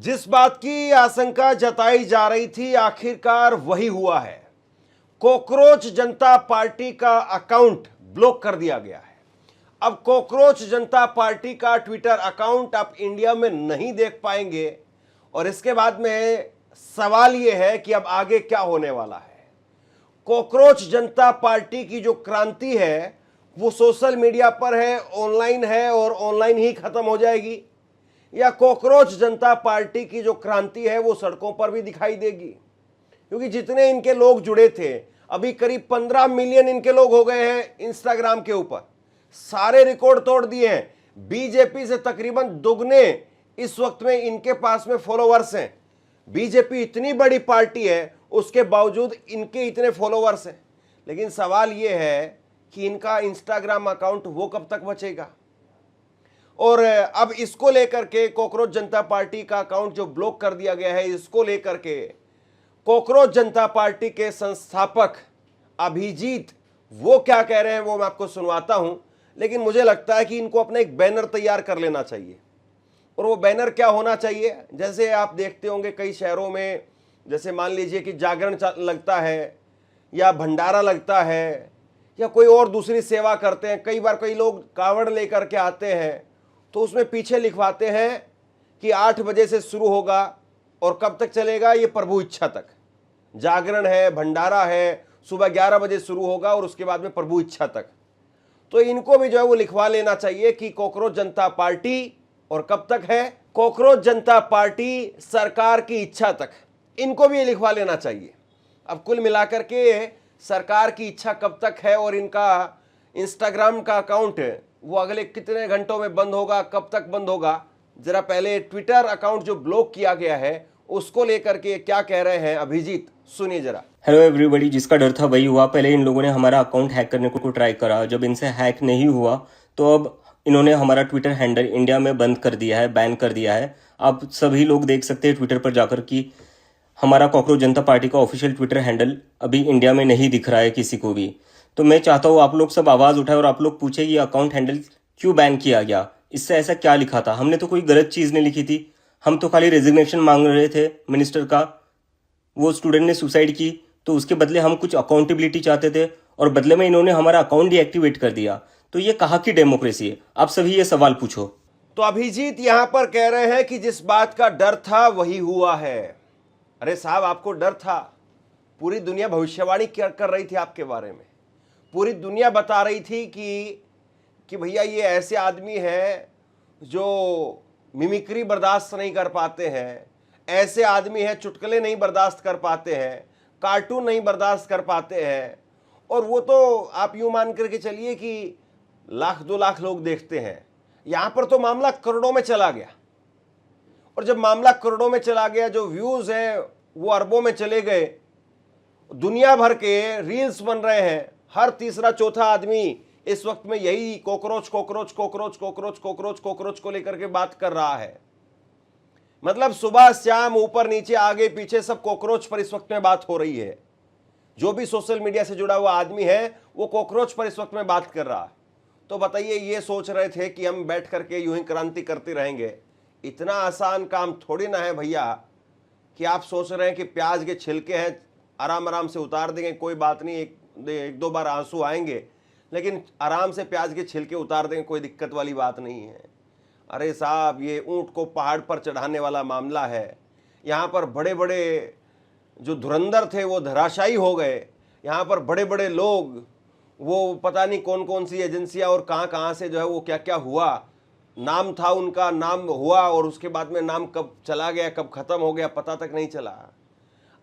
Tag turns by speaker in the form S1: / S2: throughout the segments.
S1: जिस बात की आशंका जताई जा रही थी आखिरकार वही हुआ है। कॉकरोच जनता पार्टी का अकाउंट ब्लॉक कर दिया गया है। अब कॉकरोच जनता पार्टी का ट्विटर अकाउंट आप इंडिया में नहीं देख पाएंगे और इसके बाद में सवाल यह है कि अब आगे क्या होने वाला है। कॉकरोच जनता पार्टी की जो क्रांति है वो सोशल मीडिया पर है और ऑनलाइन ही खत्म हो जाएगी, या कॉकरोच जनता पार्टी की जो क्रांति है वो सड़कों पर भी दिखाई देगी। क्योंकि जितने इनके लोग जुड़े थे, अभी करीब 15 मिलियन इनके लोग हो गए हैं इंस्टाग्राम के ऊपर, सारे रिकॉर्ड तोड़ दिए हैं। बीजेपी से तकरीबन दुगने इस वक्त में इनके पास में फॉलोवर्स हैं। बीजेपी इतनी बड़ी पार्टी है, उसके बावजूद इनके इतने फॉलोवर्स हैं। लेकिन सवाल यह है कि इनका इंस्टाग्राम अकाउंट वो कब तक बचेगा। और अब इसको लेकर के कॉकरोच जनता पार्टी का अकाउंट जो ब्लॉक कर दिया गया है, इसको लेकर के कॉकरोच जनता पार्टी के संस्थापक अभिजीत वो क्या कह रहे हैं वो मैं आपको सुनवाता हूं। लेकिन मुझे लगता है कि इनको अपना एक बैनर तैयार कर लेना चाहिए। और वो बैनर क्या होना चाहिए, जैसे आप देखते होंगे कई शहरों में, जैसे मान लीजिए कि जागरण लगता है या भंडारा लगता है या कोई और दूसरी सेवा करते हैं। कई बार कई लोग कावड़ लेकर के आते हैं तो उसमें पीछे लिखवाते हैं कि 8 बजे से शुरू होगा और कब तक चलेगा, ये प्रभु इच्छा तक। जागरण है, भंडारा है, सुबह 11 बजे शुरू होगा और उसके बाद में प्रभु इच्छा तक। तो इनको भी जो है वो लिखवा लेना चाहिए कि कॉकरोच जनता पार्टी और कब तक है, कॉकरोच जनता पार्टी सरकार की इच्छा तक। इनको भी ये लिखवा लेना चाहिए। अब कुल मिलाकर के सरकार की इच्छा कब तक है और इनका इंस्टाग्राम का अकाउंट वो अगले कितने घंटों में बंद होगा, कब तक बंद होगा। जरा पहले ट्विटर अकाउंट जो ब्लॉक किया गया है उसको लेकर के क्या कह रहे हैं अभिजीत, सुनिए जरा।
S2: हेलो एवरीबॉडी, जिसका डर था वही हुआ। पहले इन लोगों ने हमारा अकाउंट हैक करने को ट्राई करा, जब इनसे हैक नहीं हुआ तो अब इन्होंने हमारा ट्विटर हैंडल इंडिया में बंद कर दिया है, बैन कर दिया है। आप सभी लोग देख सकते हैं ट्विटर पर जाकर कि हमारा कॉकरोच जनता पार्टी का ऑफिशियल ट्विटर हैंडल अभी इंडिया में नहीं दिख रहा है किसी को भी। तो मैं चाहता हूँ आप लोग सब आवाज़ उठाए और आप लोग पूछे ये अकाउंट हैंडल क्यों बैन किया गया, इससे ऐसा क्या लिखा था। हमने तो कोई गलत चीज़ नहीं लिखी थी, हम तो खाली रेजिग्नेशन मांग रहे थे मिनिस्टर का। वो स्टूडेंट ने सुसाइड की तो उसके बदले हम कुछ अकाउंटेबिलिटी चाहते थे और बदले में इन्होंने हमारा अकाउंट डीएक्टिवेट कर दिया। तो ये कहाँ की डेमोक्रेसी है? आप सभी ये सवाल पूछो।
S1: तो अभिजीत यहां पर कह रहे हैं कि जिस बात का डर था वही हुआ है। अरे साहब, आपको डर था, पूरी दुनिया भविष्यवाणी कर रही थी आपके बारे में। पूरी दुनिया बता रही थी कि भैया ये ऐसे आदमी हैं जो मिमिक्री बर्दाश्त नहीं कर पाते हैं, ऐसे आदमी हैं चुटकुले नहीं बर्दाश्त कर पाते हैं, कार्टून नहीं बर्दाश्त कर पाते हैं। और वो तो आप यूं मान करके चलिए कि 1-2 लाख लोग देखते हैं। यहां पर तो मामला करोड़ों में चला गया। और जब मामला करोड़ों में चला गया, जो व्यूज हैं वो अरबों में चले गए। दुनिया भर के रील्स बन रहे हैं। हर तीसरा चौथा आदमी इस वक्त में यही cockroach cockroach cockroach cockroach cockroach cockroach को लेकर के बात कर रहा है। मतलब सुबह शाम ऊपर नीचे आगे पीछे सब कॉकरोच पर इस वक्त में बात हो रही है। जो भी सोशल मीडिया से जुड़ा हुआ आदमी है वो कॉकरोच पर इस वक्त में बात कर रहा है। तो बताइए, ये सोच रहे थे कि हम बैठ करके यूं ही क्रांति करते रहेंगे? इतना आसान काम थोड़ी ना है भैया कि आप सोच रहे हैं कि प्याज के छिलके हैं, आराम आराम से उतार देंगे, कोई बात नहीं, एक दो बार आंसू आएंगे लेकिन आराम से प्याज के छिलके उतार देंगे, कोई दिक्कत वाली बात नहीं है। अरे साहब, ये ऊंट को पहाड़ पर चढ़ाने वाला मामला है। यहाँ पर बड़े बड़े जो धुरंधर थे वो धराशायी हो गए। यहाँ पर बड़े बड़े लोग, वो पता नहीं कौन कौन सी एजेंसियाँ और कहाँ कहाँ से जो है वो क्या क्या हुआ, नाम था उनका, नाम हुआ और उसके बाद में नाम कब चला गया कब खत्म हो गया पता तक नहीं चला।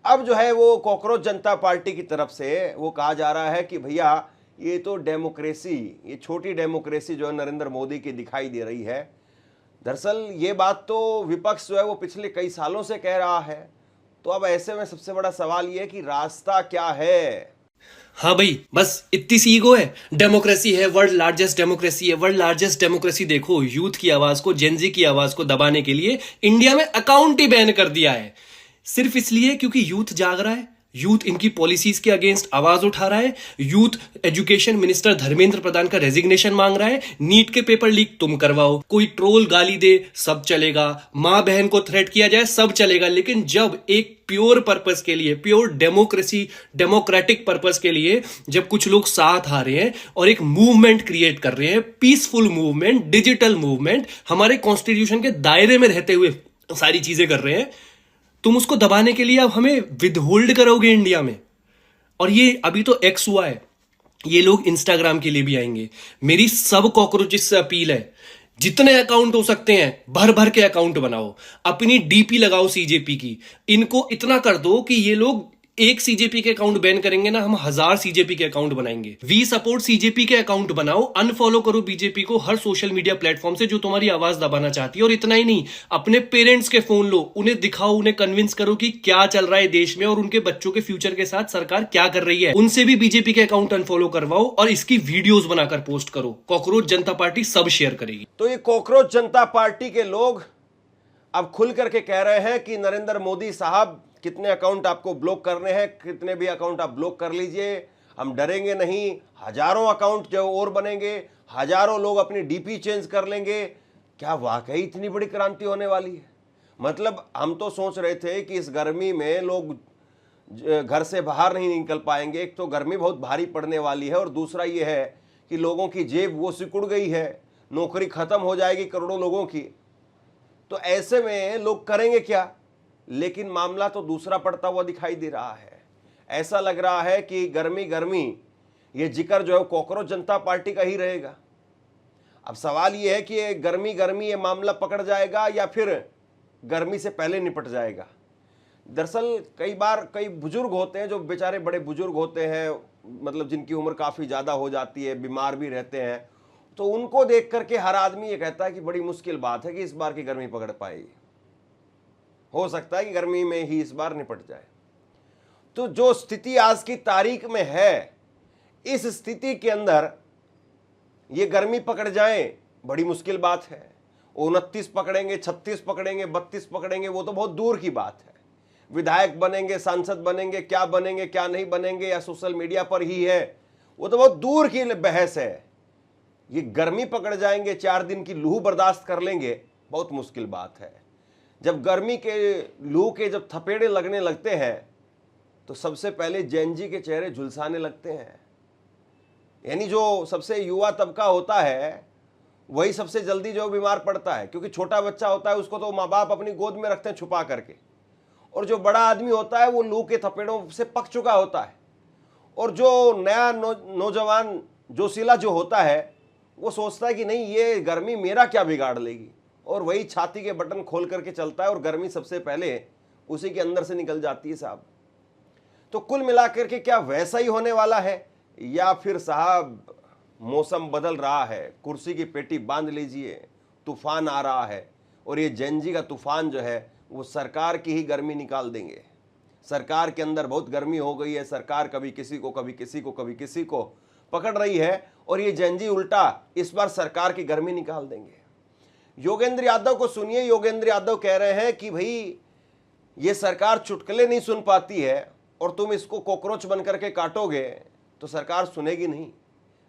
S1: अब जो है वो कॉकरोच जनता पार्टी की तरफ से वो कहा जा रहा है कि भैया ये तो डेमोक्रेसी, ये छोटी डेमोक्रेसी जो है नरेंद्र मोदी की दिखाई दे रही है। दरअसल ये बात तो विपक्ष जो है वो पिछले कई सालों से कह रहा है। तो अब ऐसे में सबसे बड़ा सवाल ये है कि रास्ता क्या है।
S3: हाँ भाई, बस इतनी सी ईगो है। डेमोक्रेसी है, वर्ल्ड लार्जेस्ट डेमोक्रेसी है, वर्ल्ड लार्जेस्ट डेमोक्रेसी। देखो, यूथ की आवाज को, जेनजी की आवाज को दबाने के लिए इंडिया में अकाउंट ही बैन कर दिया है। सिर्फ इसलिए क्योंकि यूथ जाग रहा है, यूथ इनकी पॉलिसीज के अगेंस्ट आवाज उठा रहा है। Youth education minister Dharmendra Pradhan का रेजिग्नेशन मांग रहा है। नीट के पेपर लीक तुम करवाओ, कोई ट्रोल गाली दे सब चलेगा, मां बहन को थ्रेट किया जाए सब चलेगा, लेकिन जब एक प्योर पर्पस के लिए, प्योर डेमोक्रेसी, डेमोक्रेटिक पर्पस के लिए जब कुछ लोग साथ आ रहे हैं और एक मूवमेंट क्रिएट कर रहे हैं, पीसफुल मूवमेंट, डिजिटल मूवमेंट, हमारे कॉन्स्टिट्यूशन के दायरे में रहते हुए सारी चीजें कर रहे हैं, तुम उसको दबाने के लिए अब हमें विदहोल्ड करोगे इंडिया में। और ये अभी तो एक्स हुआ है, ये लोग इंस्टाग्राम के लिए भी आएंगे। मेरी सब कॉकरोचेस से अपील है, जितने अकाउंट हो सकते हैं भर भर के अकाउंट बनाओ, अपनी डीपी लगाओ सीजेपी की। इनको इतना कर दो कि ये लोग एक सीजेपी के अकाउंट बैन करेंगे ना, हम 1000 सीजेपी के अकाउंट बनाएंगे। वी सपोर्ट सीजेपी के अकाउंट बनाओ, अनफॉलो करो बीजेपी को हर सोशल मीडिया प्लेटफॉर्म से जो तुम्हारी आवाज दबाना चाहती है। और इतना ही नहीं, अपने पेरेंट्स के फोन लो, उन्हें दिखाओ, उन्हें कन्विंस करो कि क्या चल रहा है देश में और उनके बच्चों के फ्यूचर के साथ सरकार क्या कर रही है। उनसे भी बीजेपी के अकाउंट अनफॉलो करवाओ और इसकी वीडियोस बनाकर पोस्ट करो। कॉकरोच जनता पार्टी सब शेयर करेगी।
S1: तो ये कॉकरोच जनता पार्टी के लोग अब खुल करके कह रहे हैं कि नरेंद्र मोदी साहब कितने अकाउंट आपको ब्लॉक करने हैं, कितने भी अकाउंट आप ब्लॉक कर लीजिए, हम डरेंगे नहीं। हजारों अकाउंट जो और बनेंगे, हजारों लोग अपनी डीपी चेंज कर लेंगे। क्या वाकई इतनी बड़ी क्रांति होने वाली है? मतलब हम तो सोच रहे थे कि इस गर्मी में लोग घर से बाहर नहीं निकल पाएंगे। एक तो गर्मी बहुत भारी पड़ने वाली है और दूसरा ये है कि लोगों की जेब वो सिकुड़ गई है, नौकरी खत्म हो जाएगी करोड़ों लोगों की। तो ऐसे में लोग करेंगे क्या? लेकिन मामला तो दूसरा पड़ता हुआ दिखाई दे रहा है। ऐसा लग रहा है कि गर्मी गर्मी ये जिक्र जो है कॉकरोच जनता पार्टी का ही रहेगा। अब सवाल ये है कि ये गर्मी गर्मी ये मामला पकड़ जाएगा या फिर गर्मी से पहले निपट जाएगा। दरअसल कई बार कई बुजुर्ग होते हैं जो बेचारे बड़े बुजुर्ग होते हैं, मतलब जिनकी उम्र काफ़ी ज़्यादा हो जाती है, बीमार भी रहते हैं, तो उनको देख करके हर आदमी ये कहता है कि बड़ी मुश्किल बात है कि इस बार की गर्मी पकड़ पाएगी। हो सकता है कि गर्मी में ही इस बार निपट जाए। तो जो स्थिति आज की तारीख में है, इस स्थिति के अंदर ये गर्मी पकड़ जाए बड़ी मुश्किल बात है। 29 पकड़ेंगे, 36 पकड़ेंगे, 32 पकड़ेंगे, वो तो बहुत दूर की बात है। विधायक बनेंगे, सांसद बनेंगे, क्या नहीं बनेंगे, या सोशल मीडिया पर ही है, वो तो बहुत दूर की बहस है। ये गर्मी पकड़ जाएंगे, 4 दिन की लू बर्दाश्त कर लेंगे, बहुत मुश्किल बात है। जब गर्मी के लू के जब थपेड़े लगने लगते हैं तो सबसे पहले जैन जी के चेहरे झुलसाने लगते हैं। यानी जो सबसे युवा तबका होता है वही सबसे जल्दी जो बीमार पड़ता है, क्योंकि छोटा बच्चा होता है उसको तो माँ बाप अपनी गोद में रखते हैं छुपा करके, और जो बड़ा आदमी होता है वो लू के थपेड़ों से पक चुका होता है। और जो नया नौजवान जोशीला जो होता है वो सोचता है कि नहीं, ये गर्मी मेरा क्या बिगाड़ लेगी, और वही छाती के बटन खोल करके चलता है और गर्मी सबसे पहले उसी के अंदर से निकल जाती है साहब। तो कुल मिलाकर के क्या वैसा ही होने वाला है, या फिर साहब मौसम बदल रहा है, कुर्सी की पेटी बांध लीजिए, तूफान आ रहा है, और ये जैन जी का तूफान जो है वो सरकार की ही गर्मी निकाल देंगे। सरकार के अंदर बहुत गर्मी हो गई है, सरकार कभी किसी को कभी किसी को कभी किसी को पकड़ रही है, और ये जैन जी उल्टा इस बार सरकार की गर्मी निकाल देंगे। योगेंद्र यादव को सुनिए, योगेंद्र यादव कह रहे हैं कि भाई ये सरकार चुटकुले नहीं सुन पाती है और तुम इसको कॉकरोच बन करके काटोगे तो सरकार सुनेगी नहीं।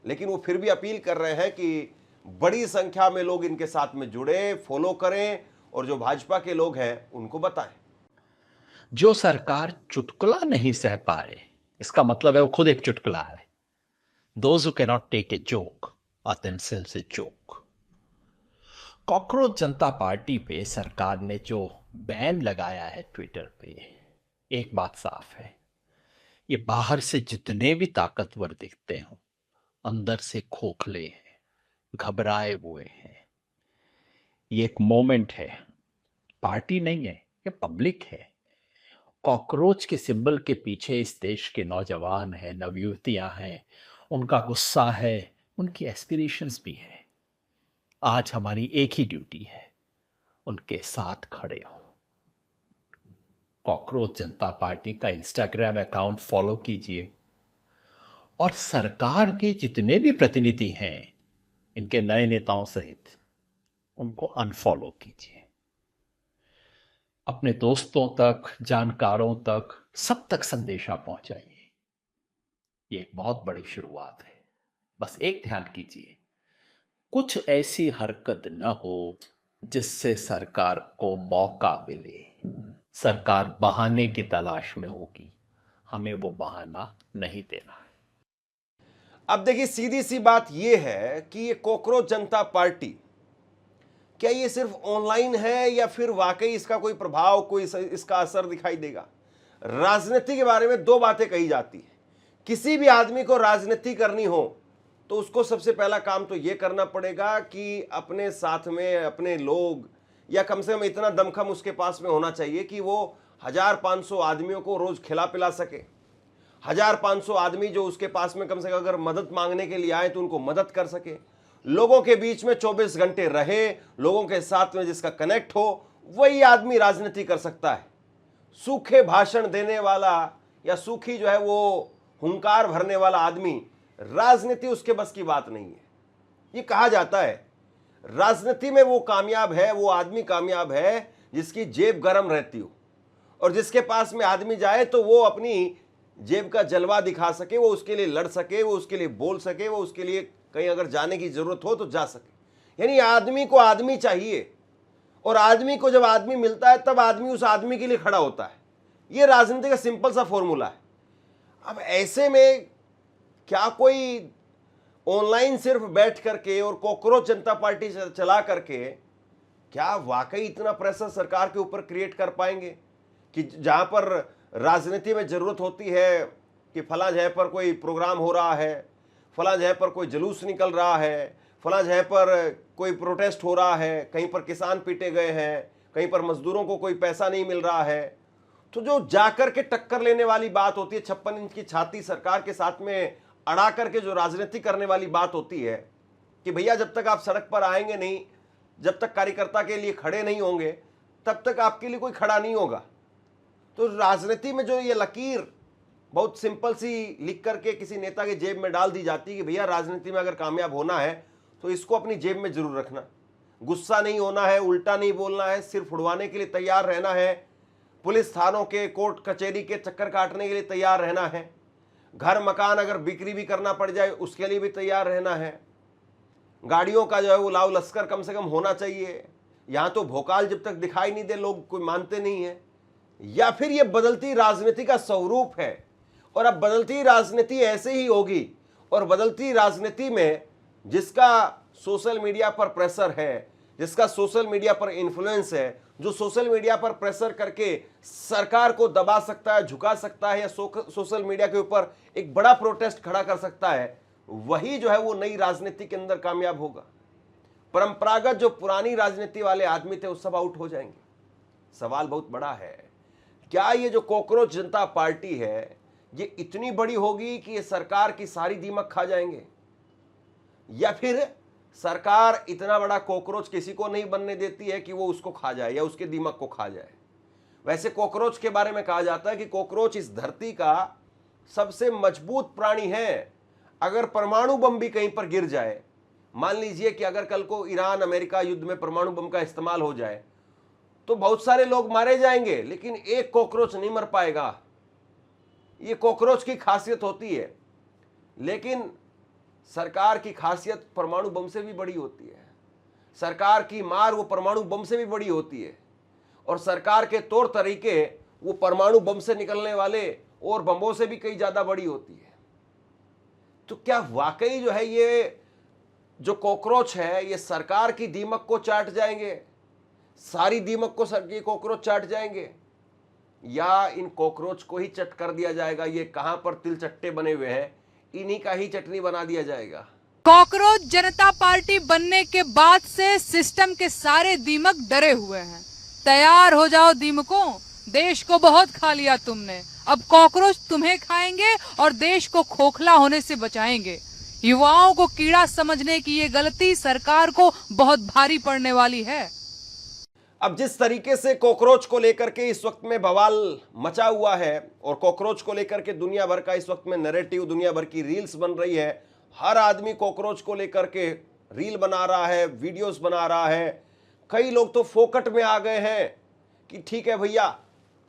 S1: लेकिन वो फिर भी अपील कर रहे हैं कि बड़ी संख्या में लोग इनके साथ में जुड़े, फॉलो करें, और जो भाजपा के लोग हैं उनको बताएं।
S4: जो सरकार चुटकुला नहीं सह पाए, इसका मतलब है वो खुद एक चुटकुला है। Those who cannot take a joke are themselves a joke. Cockroach Janata party पे सरकार ने जो बैन लगाया है ट्विटर पे, एक बात साफ है, ये बाहर से जितने भी ताकतवर दिखते हो अंदर से खोखले हैं, घबराए हुए हैं। ये एक मोमेंट है, पार्टी नहीं है, ये पब्लिक है। कॉकरोच के सिंबल के पीछे इस देश के नौजवान हैं, नवयुवतियां हैं, उनका गुस्सा है, उनकी एस्पिरेशंस भी है। आज हमारी एक ही ड्यूटी है, उनके साथ खड़े हो। कॉकरोच जनता पार्टी का इंस्टाग्राम अकाउंट फॉलो कीजिए और सरकार के जितने भी प्रतिनिधि हैं, इनके नए नेताओं सहित, उनको अनफॉलो कीजिए। अपने दोस्तों तक, जानकारों तक, सब तक संदेशा पहुंचाइए। ये एक बहुत बड़ी शुरुआत है। बस एक ध्यान कीजिए, कुछ ऐसी हरकत न हो जिससे सरकार को मौका मिले। सरकार बहाने की तलाश में होगी, हमें वो बहाना नहीं देना है।
S1: अब देखिए, सीधी सी बात यह है कि ये कॉकरोच जनता पार्टी, क्या ये सिर्फ ऑनलाइन है या फिर वाकई इसका कोई प्रभाव, कोई इसका असर दिखाई देगा? राजनीति के बारे में दो बातें कही जाती है। किसी भी आदमी को राजनीति करनी हो तो उसको सबसे पहला काम तो यह करना पड़ेगा कि अपने साथ में अपने लोग, या कम से कम इतना दमखम उसके पास में होना चाहिए कि वो 1500 आदमियों को रोज खिला पिला सके। 1500 आदमी जो उसके पास में कम से कम अगर मदद मांगने के लिए आए तो उनको मदद कर सके। लोगों के बीच में 24 घंटे रहे, लोगों के साथ में जिसका कनेक्ट हो, वही आदमी राजनीति कर सकता है। सूखे भाषण देने वाला या सूखी जो है वो हुंकार भरने वाला आदमी, राजनीति उसके बस की बात नहीं है। ये कहा जाता है राजनीति में वो कामयाब है, वो आदमी कामयाब है जिसकी जेब गर्म रहती हो, और जिसके पास में आदमी जाए तो वो अपनी जेब का जलवा दिखा सके, वो उसके लिए लड़ सके, वो उसके लिए बोल सके, वो उसके लिए कहीं अगर जाने की जरूरत हो तो जा सके। यानी आदमी को आदमी चाहिए, और आदमी को जब आदमी मिलता है तब आदमी उस आदमी के लिए खड़ा होता है। ये राजनीति का सिंपल सा फॉर्मूला है। अब ऐसे में क्या कोई ऑनलाइन सिर्फ बैठ करके और कॉकरोच जनता पार्टी चला करके क्या वाकई इतना प्रेशर सरकार के ऊपर क्रिएट कर पाएंगे कि जहां पर राजनीति में जरूरत होती है कि फला जगह पर कोई प्रोग्राम हो रहा है, फला जगह पर कोई जुलूस निकल रहा है, फला जगह पर कोई प्रोटेस्ट हो रहा है, कहीं पर किसान पीटे गए हैं, कहीं पर मजदूरों को कोई पैसा नहीं मिल रहा है, तो जो जाकर के टक्कर लेने वाली बात होती है, 56 इंच की छाती सरकार के साथ में अड़ा करके जो राजनीति करने वाली बात होती है कि भैया जब तक आप सड़क पर आएंगे नहीं, जब तक कार्यकर्ता के लिए खड़े नहीं होंगे, तब तक आपके लिए कोई खड़ा नहीं होगा। तो राजनीति में जो ये लकीर बहुत सिंपल सी लिख करके किसी नेता के जेब में डाल दी जाती है कि भैया राजनीति में अगर कामयाब होना है तो इसको अपनी जेब में जरूर रखना, गुस्सा नहीं होना है, उल्टा नहीं बोलना है, सिर्फ उड़वाने के लिए तैयार रहना है, पुलिस थानों के कोर्ट कचहरी के चक्कर काटने के लिए तैयार रहना है, घर मकान अगर बिक्री भी करना पड़ जाए उसके लिए भी तैयार रहना है, गाड़ियों का जो है वो लाव लश्कर कम से कम होना चाहिए। यहाँ तो भोकाल जब तक दिखाई नहीं दे लोग कोई मानते नहीं है। या फिर ये बदलती राजनीति का स्वरूप है, और अब बदलती राजनीति ऐसे ही होगी, और बदलती राजनीति में जिसका सोशल मीडिया पर प्रेशर है, जिसका सोशल मीडिया पर इन्फ्लुएंस है, जो सोशल मीडिया पर प्रेशर करके सरकार को दबा सकता है, झुका सकता है, या सोशल मीडिया के ऊपर एक बड़ा प्रोटेस्ट खड़ा कर सकता है, वही जो है वो नई राजनीति के अंदर कामयाब होगा। परंपरागत जो पुरानी राजनीति वाले आदमी थे वो सब आउट हो जाएंगे। सवाल बहुत बड़ा है, क्या ये जो कॉकरोच जनता पार्टी है ये इतनी बड़ी होगी कि ये सरकार की सारी दीमक खा जाएंगे, या फिर सरकार इतना बड़ा कॉकरोच किसी को नहीं बनने देती है कि वो उसको खा जाए या उसके दीमक को खा जाए। वैसे कॉकरोच के बारे में कहा जाता है कि कॉकरोच इस धरती का सबसे मजबूत प्राणी है। अगर परमाणु बम भी कहीं पर गिर जाए, मान लीजिए कि अगर कल को ईरान अमेरिका युद्ध में परमाणु बम का इस्तेमाल हो जाए तो बहुत सारे लोग मारे जाएंगे, लेकिन एक कॉकरोच नहीं मर पाएगा। ये कॉकरोच की खासियत होती है। लेकिन सरकार की खासियत परमाणु बम से भी बड़ी होती है, सरकार की मार वो परमाणु बम से भी बड़ी होती है, और सरकार के तौर तरीके वो परमाणु बम से निकलने वाले और बमों से भी कई ज्यादा बड़ी होती है। तो क्या वाकई जो है ये जो कॉकरोच है ये सरकार की दीमक को चाट जाएंगे, सारी दीमक को ये कॉकरोच चाट जाएंगे, या इन कॉकरोच को ही चट कर दिया जाएगा? ये कहां पर तिल चट्टे बने हुए हैं, इन्हीं का ही चटनी बना दिया जाएगा।
S5: कॉकरोच जनता पार्टी बनने के बाद से सिस्टम के सारे दीमक डरे हुए हैं। तैयार हो जाओ दीमकों, देश को बहुत खा लिया तुमने, अब कॉकरोच तुम्हें खाएंगे और देश को खोखला होने से बचाएंगे। युवाओं को कीड़ा समझने की ये गलती सरकार को बहुत भारी पड़ने वाली है।
S1: अब जिस तरीके से कॉकरोच को लेकर के इस वक्त में बवाल मचा हुआ है, और कॉकरोच को लेकर के दुनिया भर का इस वक्त में नैरेटिव, दुनिया भर की रील्स बन रही है, हर आदमी कॉकरोच को लेकर के रील बना रहा है, वीडियोस बना रहा है। कई लोग तो फोकट में आ गए हैं कि ठीक है भैया,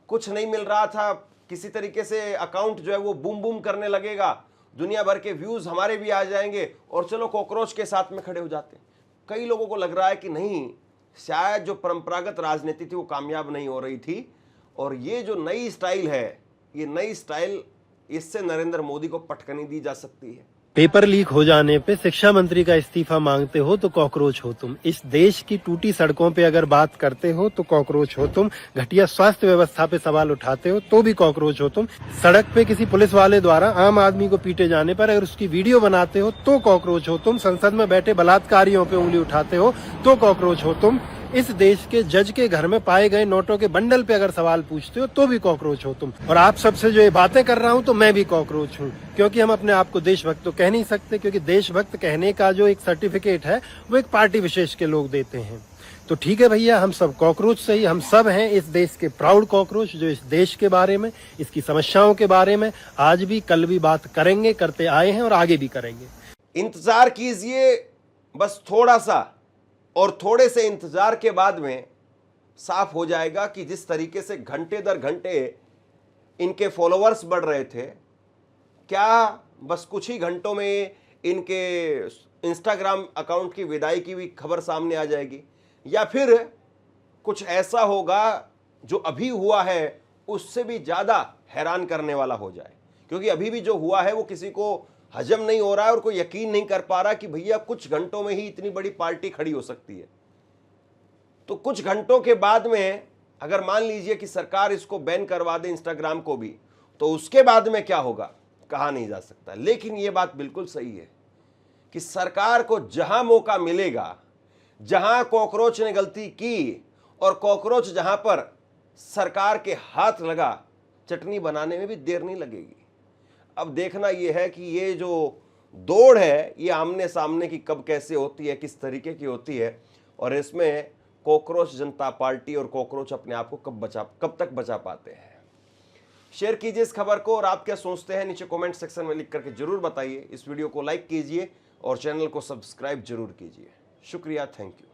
S1: कुछ नहीं मिल रहा था, किसी तरीके से अकाउंट जो है वो बूम बूम करने लगेगा, दुनिया भर के व्यूज हमारे भी आ जाएंगे और चलो कॉकरोच के साथ में खड़े हो जाते हैं। कई लोगों को लग रहा है कि नहीं, शायद जो परंपरागत राजनीति थी वो कामयाब नहीं हो रही थी और ये जो नई स्टाइल है, ये नई स्टाइल, इससे नरेंद्र मोदी को पटकनी दी जा सकती है।
S6: पेपर लीक हो जाने पे शिक्षा मंत्री का इस्तीफा मांगते हो तो कॉकरोच हो तुम। इस देश की टूटी सड़कों पे अगर बात करते हो तो कॉकरोच हो तुम। घटिया स्वास्थ्य व्यवस्था पे सवाल उठाते हो तो भी कॉकरोच हो तुम। सड़क पे किसी पुलिस वाले द्वारा आम आदमी को पीटे जाने पर अगर उसकी वीडियो बनाते हो तो कॉकरोच हो तुम। संसद में बैठे बलात्कारियों पे उंगली उठाते हो तो कॉकरोच हो तुम। इस देश के जज के घर में पाए गए नोटों के बंडल पे अगर सवाल पूछते हो तो भी कॉकरोच हो तुम। और आप सबसे जो ये बातें कर रहा हूं तो मैं भी कॉकरोच हूं, क्योंकि हम अपने आप को देशभक्त तो कह नहीं सकते, क्योंकि देशभक्त कहने का जो एक सर्टिफिकेट है वो एक पार्टी विशेष के लोग देते हैं। तो ठीक है भैया, हम सब कॉकरोच सही, हम सब हैं इस देश के प्राउड कॉकरोच, जो इस देश के बारे में, इसकी समस्याओं के बारे में आज भी कल भी बात करेंगे, करते आए हैं और आगे भी करेंगे।
S1: इंतजार कीजिए बस थोड़ा सा, और थोड़े से इंतजार के बाद में साफ हो जाएगा कि जिस तरीके से घंटे दर घंटे इनके फॉलोअर्स बढ़ रहे थे, क्या बस कुछ ही घंटों में इनके इंस्टाग्राम अकाउंट की विदाई की भी खबर सामने आ जाएगी, या फिर कुछ ऐसा होगा जो अभी हुआ है उससे भी ज़्यादा हैरान करने वाला हो जाए। क्योंकि अभी भी जो हुआ है वो किसी को हजम नहीं हो रहा है और कोई यकीन नहीं कर पा रहा कि भैया कुछ घंटों में ही इतनी बड़ी पार्टी खड़ी हो सकती है। तो कुछ घंटों के बाद में अगर मान लीजिए कि सरकार इसको बैन करवा दे, इंस्टाग्राम को भी, तो उसके बाद में क्या होगा कहा नहीं जा सकता। लेकिन यह बात बिल्कुल सही है कि सरकार को जहां मौका मिलेगा, जहां कॉकरोच ने गलती की और कॉकरोच जहां पर सरकार के हाथ लगा, चटनी बनाने में भी देर नहीं लगेगी। अब देखना यह है कि ये जो दौड़ है ये आमने सामने की कब कैसे होती है, किस तरीके की होती है, और इसमें कॉकरोच जनता पार्टी और कॉकरोच अपने आप को कब तक बचा पाते हैं। शेयर कीजिए इस खबर को, और आप क्या सोचते हैं नीचे कमेंट सेक्शन में लिख करके जरूर बताइए। इस वीडियो को लाइक कीजिए और चैनल को सब्सक्राइब जरूर कीजिए। शुक्रिया, थैंक यू।